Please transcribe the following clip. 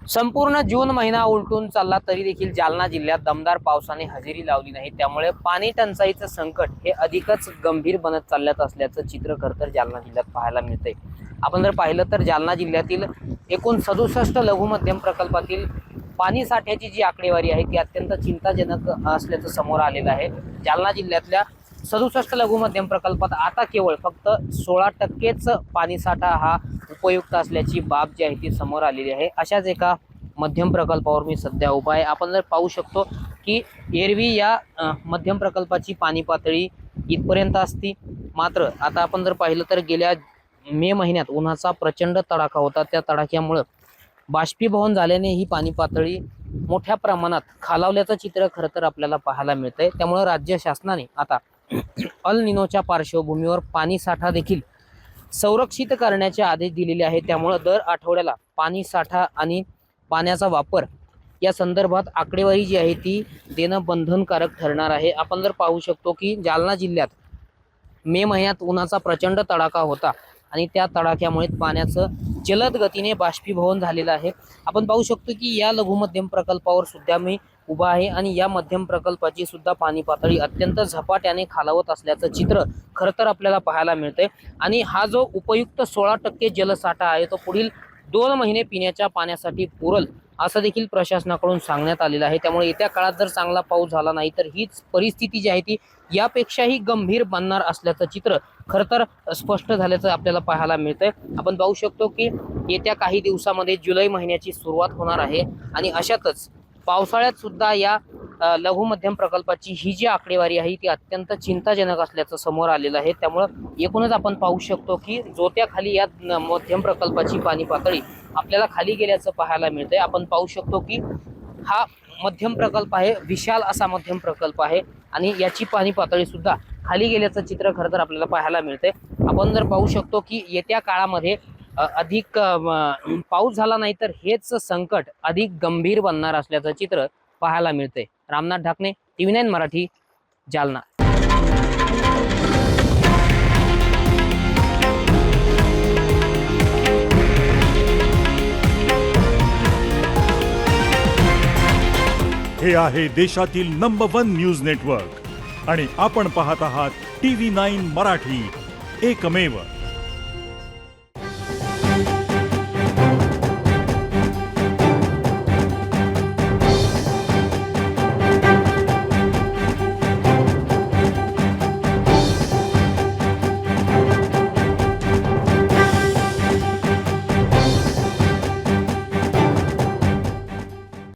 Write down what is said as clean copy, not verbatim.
संपूर्ण जून महिना उलटून चालला तरी देखील जालना जिल्ह्यात दमदार पावसाने हजेरी लावली नाही। त्यामुळे पाणी टंचाईचं संकट हे अधिकच गंभीर बनत चालल्यात असल्याचं चित्र खरं तर जालना जिल्ह्यात पाहायला मिळतंय। आपण जर पाहिलं तर जालना जिल्ह्यातील एकूण 67 लघु मध्यम प्रकल्पातील पाणी साठ्याची जी आकडेवारी आहे ती अत्यंत चिंताजनक असल्याचं समोर आलेलं आहे। जालना जिल्ह्यातल्या 67 लघु मध्यम प्रकल्पात आता केवळ फक्त 16% पाणी साठा हा उपयुक्त असल्याची बाब जी आहे ती समोर आलेली आहे। अशाच एका मध्यम प्रकल्पावर मी सध्या उभा आहे। आपण जर पाहू शकतो की एरवी या मध्यम प्रकल्पाची पाणी पातळी इथपर्यंत असती, मात्र आता आपण जर पाहिलं तर गेल्या मे महिन्यात उन्हाचा प्रचंड तडाखा होता। त्या तडाख्यामुळे बाष्पीभवन झाल्याने ही पाणी पातळी मोठ्या प्रमाणात खालावल्याचं चित्र खरं तर आपल्याला पाहायला मिळतंय। त्यामुळे राज्य शासनाने आता अल निनोच्या पार्श्वभूमीवर पाणी साठा देखील संरक्षित करण्याचे आदेश दिलेले आहेत। त्यामुळे दर आठवड्याला पाणी साठा आणि पाण्याचा वापर या संदर्भात आकडेवारी जी आहे ती देणं बंधनकारक ठरणार आहे। आपण जर पाहू शकतो की जालना जिल्ह्यात मे महिन्यात उन्हाचा प्रचंड तडाखा होता आणि त्या तडाख्यामुळे पाण्याचं जलद गतीने बाष्पीभवन झालेलं आहे। आपण पाहू शकतो की या लघु मध्यम प्रकल्पावर सुद्धा मी उभा आहे आणि या मध्यम प्रकल्पाची सुद्धा पाणी पातळी अत्यंत झपाट्याने खालावत असल्याचं चित्र खरं तर आपल्याला पाहायला मिळतंय। आणि हा जो उपयुक्त 16% जलसाठा आहे तो पुढील 2 महिने पिण्याच्या पाण्यासाठी पुरल असं देखील प्रशासनाकडून सांगण्यात आलेलं आहे। त्यामुळे येत्या काळात जर चांगला पाऊस झाला नाही तर हीच परिस्थिती जी आहे ती यापेक्षाही गंभीर बनणार असल्याचं चित्र खरं तर स्पष्ट झाल्याचं आपल्याला पाहायला मिळतंय। आपण पाहू शकतो की येत्या काही दिवसामध्ये जुलै महिन्याची सुरुवात होणार आहे आणि अशातच पावसाळ्यात सुद्धा या लघु मध्यम प्रकल्पाची ही जी आकडेवारी आहे ती अत्यंत चिंताजनक असल्याचं समोर आलेलं आहे। त्यामुळं एकूणच आपण पाहू शकतो की जोत्याखाली या मध्यम प्रकल्पाची पाणी पातळी आपल्याला खाली गेल्याचं पाहायला मिळतंय। आपण पाहू शकतो की हा मध्यम प्रकल्प आहे, विशाल असा मध्यम प्रकल्प आहे आणि याची पाणी पातळी सुद्धा खाली गेल्याचं चित्र खरं तर आपल्याला पाहायला मिळतंय। आपण जर पाहू शकतो की येत्या काळामध्ये अधिक पाऊस झाला नाही तर हेच संकट अधिक गंभीर बनणार असल्याचं चित्र पाहायला मिळतंय। रामनाथ ढाकणे, TV9 मराठी, जालना। हे आहे देशातील नंबर 1 न्यूज नेटवर्क आणि आपण पाहत आहात TV9 मराठी, एकमेव।